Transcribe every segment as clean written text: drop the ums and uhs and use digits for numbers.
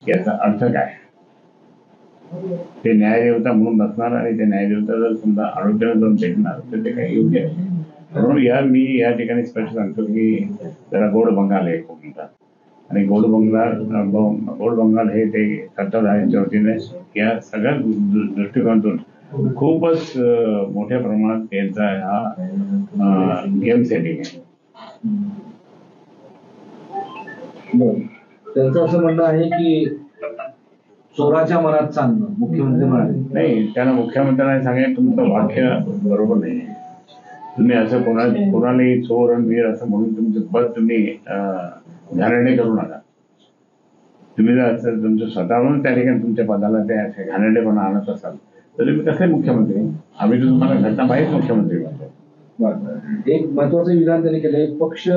याचा अर्थ काय? ते न्यायदेवता म्हणून बसणार आणि ते न्यायदेवता जर समजा आरोग्याला जाऊन भेटणार तर ते काही योग्य आहे. म्हणून मी या ठिकाणी स्पष्ट सांगतो की जरा गोड बंगाल आहे कोकणात आणि गोड बंगाल हे ते सत्ताधाऱ्यांच्या वतीने या सगळ्या दृष्टिकोनातून खूपच मोठ्या प्रमाणात यांचा हा गेम सेटिंग आहे. त्यांचं असं म्हणणं आहे की चोराच्या मनात चालणं मुख्यमंत्री म्हणाले. नाही, त्यांना मुख्यमंत्र्यांनी सांगितलं तुमचं वाक्य बरोबर नाही. तुम्ही असं कोणालाही चोर आणि वीर असं म्हणून तुमचं पद तुम्ही घाणेरडे करू नका. तुम्ही जर असं तुमचं स्वतःहून त्या ठिकाणी तुमच्या पदाला त्या घाणेरडेपणा आणत असाल तर तुम्ही कसले मुख्यमंत्री? आम्ही तर तुम्हाला घटना पाहिजे मुख्यमंत्री म्हणतो. एक महत्वाचं विधान त्यांनी केलं, एक पक्ष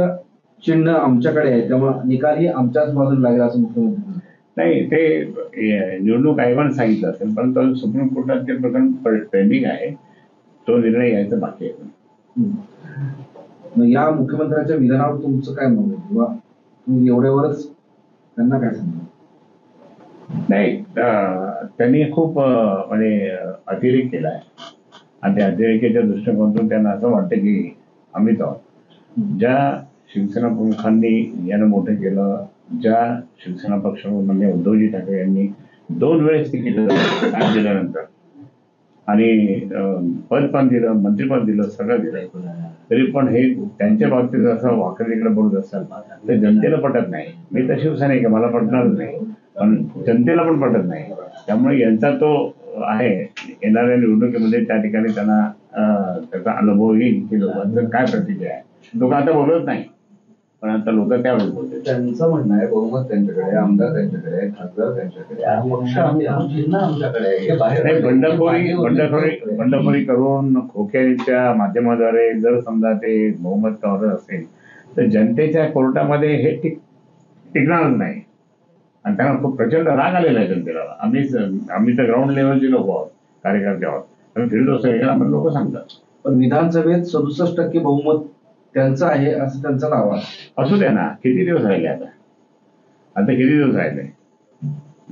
चिन्ह आमच्याकडे आहे त्यामुळे निकालही आमच्याच बाजूला लागेल असं मुख्यमंत्री. नाही, ते निवडणूक आयोगाने सांगितलं असेल पण सुप्रीम कोर्टात ते प्रकरण पेंडिंग आहे, तो निर्णय यायचा बाकी आहे. मग या मुख्यमंत्र्यांच्या विधानावर तुमचं काय मत आहे किंवा तुम्ही एवढ्यावरच त्यांना काय सांगणार? नाही, त्यांनी खूप म्हणजे अतिरेक केला आहे आणि त्या अतिरेकाच्या दृष्टिकोनातून त्यांना असं वाटतं की आम्हीच आहोत. ज्या शिवसेना प्रमुखांनी यानं मोठं केलं, ज्या शिवसेना पक्षामध्ये उद्धवजी ठाकरे यांनी 2 वेळेस तिकीट दिल्यानंतर आणि पद पण दिलं, मंत्रीपद दिलं, सगळं दिलं, तरी पण हे त्यांच्या बाबतीत असं वाकडीकडे बोलत असाल तर जनतेला पटत नाही. मी तर शिवसैनिक आहे, मला पटणारच नाही, पण जनतेला पण पटत नाही. त्यामुळे यांचा तो आहे येणाऱ्या निवडणुकीमध्ये त्या ठिकाणी त्यांना त्याचा अनुभव येईल की लोकांचं काय प्रतिक्रिया आहे. लोक आता बोलत नाही पण आता लोक त्यावेळेस बोलतात. त्यांचं म्हणणं आहे बहुमत त्यांच्याकडे, आमदार त्यांच्याकडे, खासदार त्यांच्याकडे, पक्ष आमच्याकडे. बंडखोरी करून खोक्याच्या माध्यमाद्वारे जर समजा ते बहुमत कव्हर असेल तर जनतेच्या कोर्टामध्ये हे टिकणारच नाही आणि त्यांना खूप प्रचंड राग आलेला आहे जनतेला. आम्ही तर ग्राउंड लेवलचे लोक आहोत, कार्यकर्ते आहोत, आम्ही फिरत असतो आम्हाला लोक सांगतात. पण विधानसभेत 67% बहुमत त्यांचं आहे असं त्यांचा दावा. असू द्या ना, किती दिवस राहिले आता किती दिवस राहिले?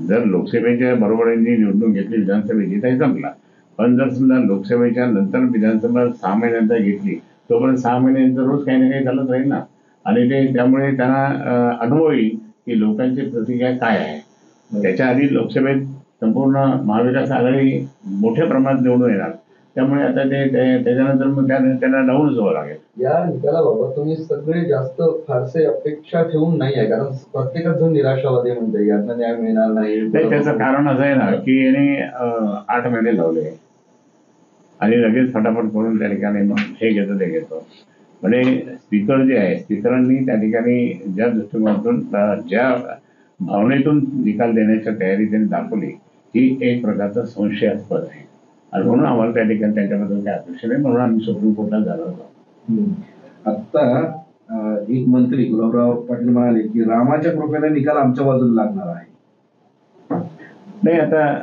जर लोकसभेच्या बरोबरीने निवडणूक घेतली विधानसभेची तर संपला, पण जर समजा लोकसभेच्या नंतर विधानसभा 6 महिन्यांचा घेतली तोपर्यंत 6 महिन्यांचा रोज काही ना काही चालत राहील ना. आणि ते त्यामुळे त्यांना अनुभव येईल की लोकांची प्रतिक्रिया काय आहे. त्याच्या आधी लोकसभेत संपूर्ण महाविकास आघाडी मोठ्या प्रमाणात निवडून येणार, त्यामुळे आता ते त्याच्यानंतर मग त्यांना डाऊनच व्हावं लागेल. या निकालाबाबत तुम्ही सगळे जास्त फारसे अपेक्षा ठेवून नाही आहे, कारण प्रत्येकच जण निराशावादी म्हणते यातनं न्याय मिळणार नाही. त्याचं कारण असं आहे ना की याने 8 महिने लावले आणि लगेच फटाफट करून त्या ठिकाणी मग हे घेतो ते घेतो. म्हणजे स्पीकर जे आहे, स्पीकरांनी त्या ठिकाणी ज्या दृष्टिकोनातून ज्या भावनेतून निकाल देण्याची तयारी त्यांनी दाखवली ही एक प्रकारचा संशयास्पद आहे आणि म्हणून आम्हाला त्या ठिकाणी त्यांच्याबद्दल काय अपेक्षा नाही, म्हणून आम्ही सुप्रीम कोर्टात झालो होतो. आता एक मंत्री गुलाबराव पाटील म्हणाले की रामाच्या कृपेने निकाल आमच्या बाजूला लागणार आहे. नाही, आता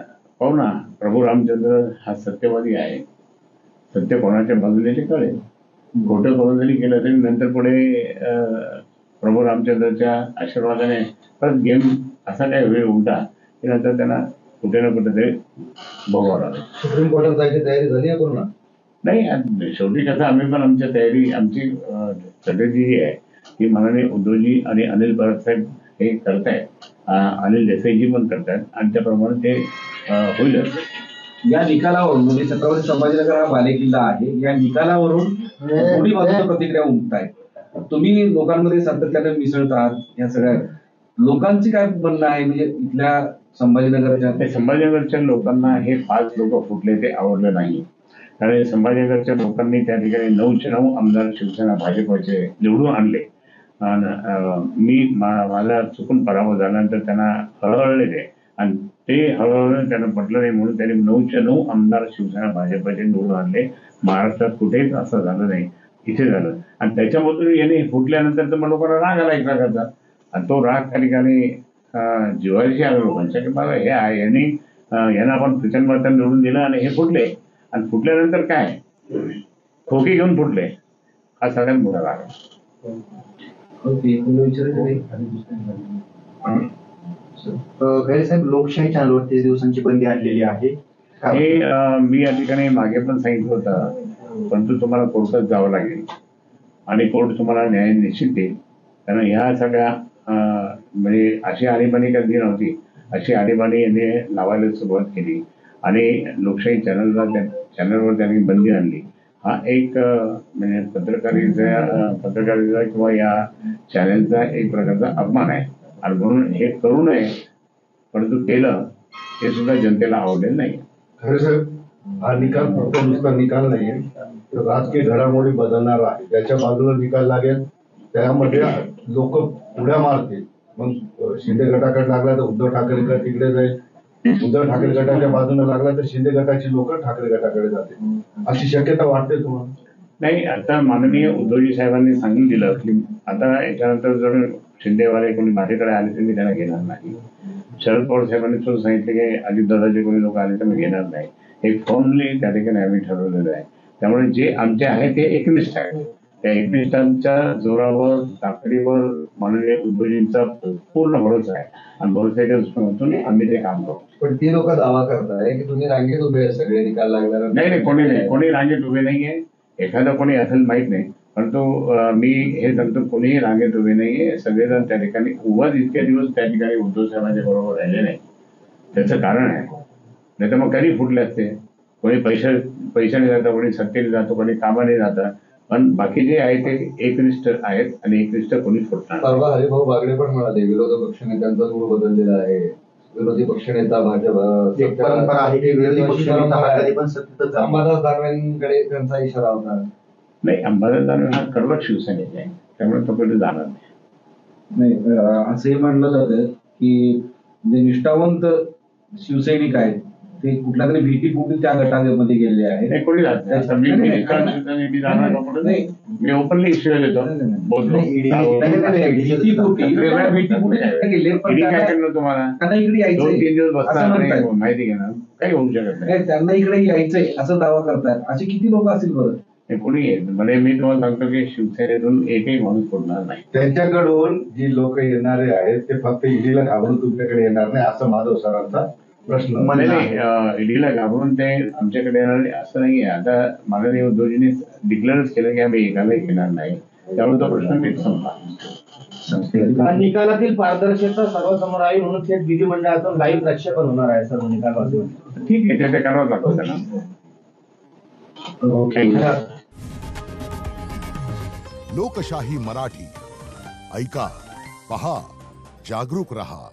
पाहू ना, प्रभू रामचंद्र हा सत्यवादी आहे, सत्य कोणाच्या बाजूने ते कळेल. खोटं करून जरी केलं तरी नंतर पुढे प्रभू रामचंद्रच्या आशीर्वादाने परत गेम असा काय वेळ उलटा की नंतर त्यांना कुठे ना कुठेतरी भोगावं लागेल. सुप्रीम कोर्टात जायची तयारी झाली आहे पूर्ण? नाही, शेवटी कसं आम्ही पण आमच्या तयारी, आमची स्ट्रॅटेजी जी आहे की माननीय उद्धवजी आणि अनिल परब साहेब हे करतायत, अनिल देसाईजी पण करतायत आणि त्याप्रमाणे ते होईलच. या निकालावरून म्हणजे छत्रपती संभाजीनगर हा बालेकिल्ला आहे, या निकालावरून दोन्ही बाजूच्या प्रतिक्रिया उमटतायत. तुम्ही लोकांमध्ये सातत्याने मिसळतात, या सगळ्या लोकांची काय म्हणणं आहे म्हणजे इथल्या संभाजीनगरच्या लोकांना हे 5 लोक फुटले ते आवडलं नाही. कारण संभाजीनगरच्या लोकांनी त्या ठिकाणी 9चे 9 आमदार शिवसेना भाजपचे निवडून आणले. माझा चुकून पराभव झाल्यानंतर त्यांना हळहळले ते आणि ते हळूहळू त्यांना पटलं नाही म्हणून त्यांनी 9चे 9 आमदार शिवसेना भाजपचे निवडून आणले. महाराष्ट्रात कुठेच असं झालं नाही, इथे झालं आणि त्याच्यामधून याने फुटल्यानंतर तर मग लोकांना राग आला एक प्रकारचा आणि तो राग त्या ठिकाणी जिव्हाळ्याशी आला लोकांच्या की मला हे आहे यांना आपण प्रचंड मतांनी निवडून दिलं आणि हे फुटले आणि फुटल्यानंतर काय खोकी घेऊन फुटले, हा सगळ्यात मोठा राग. खैरे साहेब, लोकशाही चॅनलवर 30 दिवसांची बंदी आणलेली आहे. हे मी या ठिकाणी मागे पण सांगितलं होतं, परंतु तुम्हाला कोर्टात जावं लागेल आणि कोर्ट तुम्हाला न्याय निश्चित देईल. कारण ह्या सगळ्या म्हणजे अशी आणीबाणी कधी नव्हती, अशी आणीबाणी यांनी लावायला सुरुवात केली आणि लोकशाही चॅनलवर त्यांनी बंदी आणली. हा एक म्हणजे पत्रकारिता किंवा या चॅनलचा एक प्रकारचा अपमान आहे आणि म्हणून हे करू नये, परंतु केलं हे सुद्धा जनतेला आवडेल नाही. खरे साहेब, हा निकाल फक्त नुसता निकाल नाहीये, तर राजकीय घडामोडी बदलणार आहे. त्याच्या बाजूला निकाल लागेल, त्यामध्ये लोक उड्या मारतील. मग शिंदे गटाकडे लागला तर उद्धव ठाकरे गट तिकडे जाईल, उद्धव ठाकरे गटाच्या बाजूने लागला तर शिंदे गटाची लोक ठाकरे गटाकडे जातील, अशी शक्यता वाटते तुम्हाला? नाही, आता माननीय उद्धवजी साहेबांनी सांगून दिलं की आता याच्यानंतर जर शिंदेवाले कोणी माझ्याकडे आले तर मी त्यांना घेणार नाही. शरद पवार साहेबांनी सुद्धा सांगितलं की अजितदादाचे कोणी लोक आले तर मी घेणार नाही. हे फॉर्मली त्या ठिकाणी आम्ही ठरवलेलं आहे. त्यामुळे जे आमचे आहे ते एकनिष्ठ आहे. त्या एकनिष्ठांच्या जोरावर, ताकदीवर माननीय उद्धवजींचा पूर्ण भरोसा आहे आणि भरोशाच्या दृष्टिकोनातून आम्ही ते काम करू. पण ती लोक दावा करताय की तुम्ही रांगेत उभे आहे, सगळे निकाल लागणार नाही, कोणी रांगेत उभे नाहीये. एखादं कोणी असेल माहित नाही, परंतु मी हे सांगतो कोणीही रांगेत उभे नाहीये. सगळेजण त्या ठिकाणी उगाच इतके दिवस त्या ठिकाणी उद्धव साहेबांच्या बरोबर राहिले नाही. त्याचं कारण आहे, नाही तर मग कधी फुटले असते. कोणी पैशाने जातं, कोणी सत्तेने जातो, कोणी कामाने जातं, पण बाकी जे आहे ते एकनिष्ठ आहेत आणि एकनिष्ठ कोणी फुटणार. परवा हरिभाऊ बागडे पण म्हणाले विरोधी पक्षनेत्यांचा मूळ बदललेला आहे. विरोधी पक्षनेता भाजप एक परंपरा आहे की विरोधी पक्षनेता कधी पण सत्तेतच अंबादास दानवेंकडे त्यांचा इशारा होता. नाही, अंबादास दानवे हा कडवट शिवसैनिक आहे, त्यामुळे तो कधी जाणार नाही. असंही म्हणलं जातं की जे निष्ठावंत शिवसैनिक आहेत ते कुठल्या तरी भीतीपोटी त्या गटामध्ये गेलेले आहेत. नाही, कोणी जात नाही. मी जाणार नाही, मी ओपनली इश्यू देतो, बोलतो. काय करणार तुम्हाला? त्यांना इकडे यायचं 2-3 दिवस बसणार, माहिती घेणार, काही होऊ शकत नाही. त्यांना इकडे यायचंय असं दावा करतात. असे किती लोक असतील बरं? कोणी म्हणजे मी तुम्हाला सांगतो की शिवसेनेतून एकही माणूस पडणार नाही. त्यांच्याकडून जी लोक येणारे आहेत ते फक्त ईडीला घाबरून तुमच्याकडे येणार नाही, असं माधव सरांचा प्रश्न. नाही, ईडीला घाबरून ते आमच्याकडे येणार नाही असं नाहीये. आता माननीय उद्धवजींनी डिक्लेअरच केलं की आम्ही एकाला येणार नाही, त्यामुळे तो प्रश्न नीट संपला. निकालातील पारदर्शकता सर्वसमोर आहे म्हणून थेट विधिमंडळातून लाईव्ह प्रक्षेपण होणार आहे सर्व निकाल. ठीक आहे, ते करावं लागतं त्यांना. लोकशाही मराठी ऐका, पहा, जागरूक रहा.